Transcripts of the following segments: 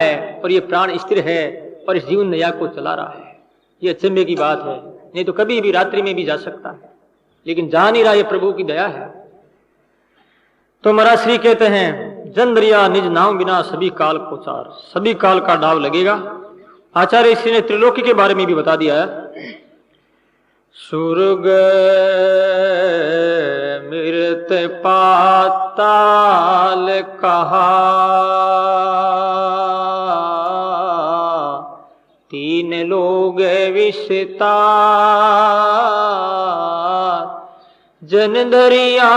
है और ये प्राण स्थिर है और इस जीवन नया को चला रहा है। ये अचंभे की बात है, नहीं तो कभी भी रात्रि में भी जा सकता है, लेकिन जा नहीं रहा। ये प्रभु की दया है। तो महाराज श्री कहते हैं, जन दरिया निज नाम बिना सभी काल को चार, सभी काल का डाव लगेगा। आचार्य श्री ने त्रिलोकी के बारे में भी बता दिया है। सुर्ग मृत पाताल कहा, तीन लोग विस्तार, जन दरिया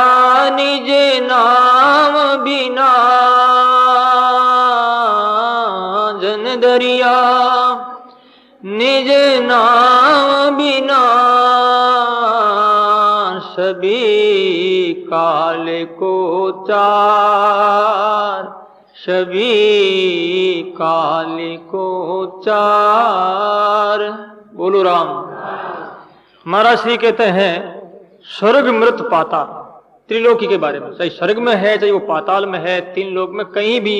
निज नाम बिना, जन दरिया निज नाम बिना, सभी काल को चार, सभी काल को चार। बोलो राम। महाराज श्री कहते हैं, स्वर्ग मृत पाताल, त्रिलोकी के बारे में, चाहे स्वर्ग में है चाहे वो पाताल में है, तीन लोक में कहीं भी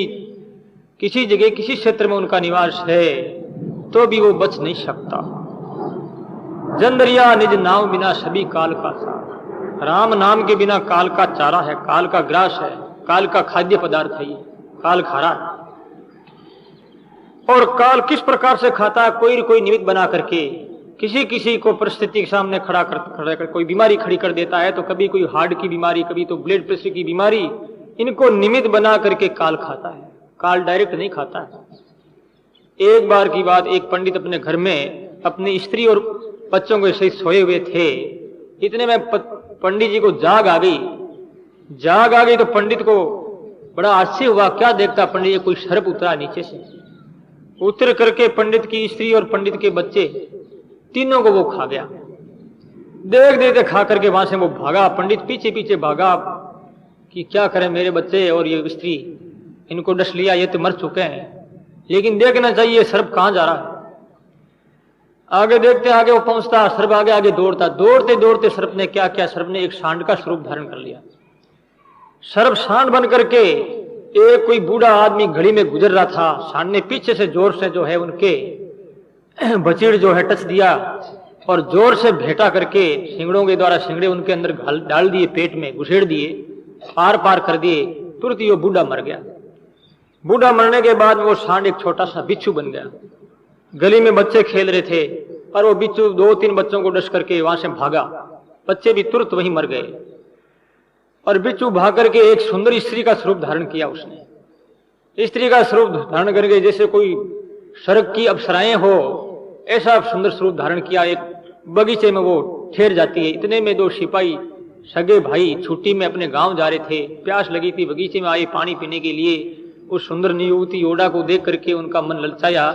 किसी जगह किसी क्षेत्र में उनका निवास है तो भी वो बच नहीं सकता। जन दरिया निज नाम बिना सभी काल का सार, राम नाम के बिना काल का चारा है, काल का ग्रास है, काल का खाद्य पदार्थ है, ये काल खा रहा है। और काल किस प्रकार से खाता है, कोई निमित्त बना करके किसी किसी को परिस्थिति के सामने खड़ा कर कोई बीमारी खड़ी कर देता है, तो कभी कोई हार्ट की बीमारी, कभी तो ब्लड प्रेशर की बीमारी, इनको निमित्त बना करके काल खाता है। काल डायरेक्ट नहीं खाता है। एक बार की बात, एक पंडित अपने घर में अपनी स्त्री और बच्चों को ऐसे सोए हुए थे, इतने में पंडित जी को जाग आ गई। तो पंडित को बड़ा आश्चर्य हुआ, क्या देखता पंडित जी, कोई सर्प उतरा नीचे से, उतर करके पंडित की स्त्री और पंडित के बच्चे तीनों को वो खा गया। देख देते खा करके वहां से वो भागा, पंडित पीछे पीछे भागा कि क्या करें मेरे बच्चे और ये स्त्री, इनको डस लिया, ये तो मर चुके हैं, लेकिन देखना चाहिए सर्प कहां जा रहा है। आगे देखते आगे वो पहुंचता, सर्प आगे आगे दौड़ता, दौड़ते दौड़ते सर्प ने क्या किया, सर्प ने एक सांड का स्वरूप धारण कर लिया। सर्प सांड बन करके एक कोई बूढ़ा आदमी घड़ी में गुजर रहा था, सांड ने पीछे से जोर से जो है उनके बचीड़ जो है टच दिया और जोर से भेटा करके सिंगड़ों के द्वारा सिंगड़े उनके अंदर डाल दिए, पेट में घुसेड़ दिए, पार पार कर दिए। तुरंत ही वो बूढ़ा मर गया। बूढ़ा मरने के बाद वो सांड एक छोटा सा बिच्छू बन गया। गली में बच्चे खेल रहे थे और वो बिच्छू 2-3 बच्चों को डस करके वहां से भागा, बच्चे भी तुरंत वहीं मर गए। और बिच्छू भाग करके एक सुंदर स्त्री का स्वरूप धारण किया। उसने स्त्री का स्वरूप धारण करके जैसे कोई स्वर्ग की अप्सराएं हो ऐसा सुंदर स्वरूप धारण किया। एक बगीचे में वो ठहर जाती है। इतने में 2 सिपाही सगे भाई छुट्टी में अपने गांव जा रहे थे, प्यास लगी थी, बगीचे में आए पानी पीने के लिए। उस सुंदर युवती योड़ा को देख करके उनका मन ललचाया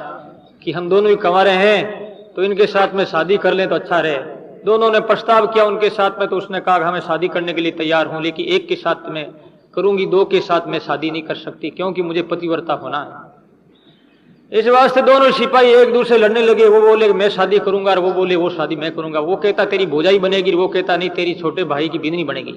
कि हम दोनों ही कंवारे हैं तो इनके साथ में शादी कर लें तो अच्छा रहे। दोनों ने प्रस्ताव किया उनके साथ में, तो उसने कहा हमें शादी करने के लिए तैयार हूं, लेकिन एक के साथ में करूंगी, 2 के साथ में शादी नहीं कर सकती, क्योंकि मुझे पतिव्रता होना है। इस वास्ते दोनों सिपाही एक दूसरे लड़ने लगे। वो बोले मैं शादी करूंगा और वो बोले वो शादी मैं करूंगा। वो कहता तेरी भौजाई बनेगी, वो कहता नहीं तेरी छोटे भाई की बिदनी बनेगी।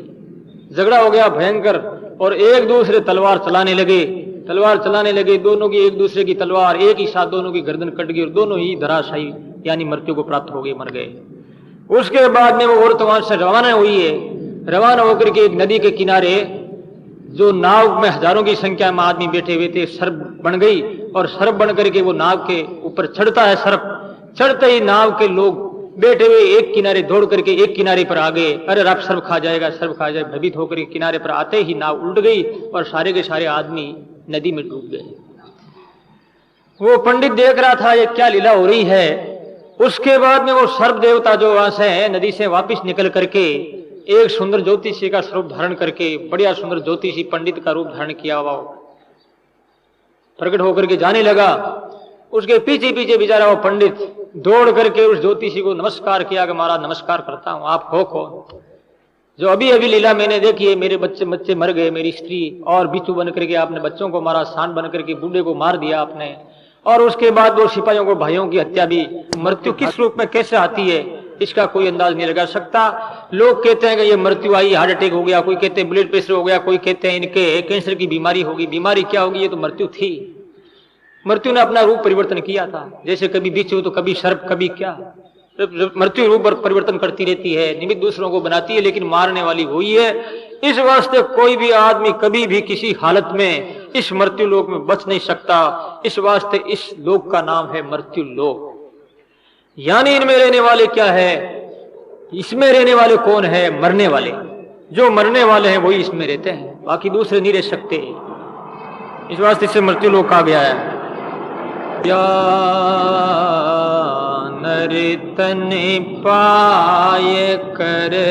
झगड़ा हो गया भयंकर और एक दूसरे तलवार चलाने लगे। दोनों की एक दूसरे की तलवार एक ही साथ दोनों की गर्दन कट गई और दोनों ही धराशायी यानी मृत्यु को प्राप्त हो गए, मर गए। उसके बाद में वो औरत वहां से रवाना हुई है। रवाना होकर के एक नदी के किनारे जो नाव में हजारों की संख्या में आदमी बैठे हुए थे, सर्प बन गई और सर्प बन करके वो नाव के ऊपर चढ़ता है। सर्प चढ़ते ही नाव के लोग बैठे हुए एक किनारे दौड़ करके एक किनारे पर आ गए। अरे रब सर्प खा जाएगा, सर्प खा जाएगा। भयभीत होकर के किनारे पर आते ही नाव उल्ट गई और सारे के सारे आदमी नदी में डूब गए। वो पंडित देख रहा था ये क्या लीला हो रही है। उसके बाद में वो सर्प देवता जो वहां से नदी से वापस निकल करके एक सुंदर ज्योतिषी का स्वरूप धारण करके, बढ़िया सुंदर ज्योतिषी पंडित का रूप धारण किया हुआ प्रकट होकर के जाने लगा। उसके पीछे पीछे बेचारा वो पंडित दौड़ करके उस ज्योतिषी को नमस्कार किया कि महाराज नमस्कार करता हूं, आप हो कौन? जो अभी अभी लीला मैंने देखी है, मेरे बच्चे मर गए, मेरी स्त्री और बिच्छू बन करके आपने बच्चों को मारा, सांड बन करके बूढ़े को मार दिया आपने, और उसके बाद 2 सिपाहियों को भाइयों की हत्या भी। मृत्यु किस रूप में कैसे आती है इसका कोई अंदाज नहीं लगा सकता। लोग कहते हैं कि ये मृत्यु आई, हार्ट अटैक हो गया, कोई कहते हैं ब्लड प्रेशर हो गया, कोई कहते हैं इनके कैंसर की बीमारी होगी। बीमारी क्या होगी? ये तो मृत्यु थी। मृत्यु ने अपना रूप परिवर्तन किया था, जैसे कभी बिच्छू तो कभी सर्प, कभी क्या। मृत्यु रूप परिवर्तन करती रहती है, निमित्त दूसरों को बनाती है, लेकिन मारने वाली वही है। इस वास्ते कोई भी आदमी कभी भी किसी हालत में इस मृत्यु लोक में बच नहीं सकता। इस वास्ते इस लोक का नाम है मृत्यु लोक। यानी इनमें रहने वाले क्या है? इसमें रहने वाले कौन है? मरने वाले। जो मरने वाले हैं वही इसमें रहते हैं, बाकी दूसरे नहीं रह सकते। इस वास्ते इसे मृत्यु लोक कहा गया है। या नर तन पाए करे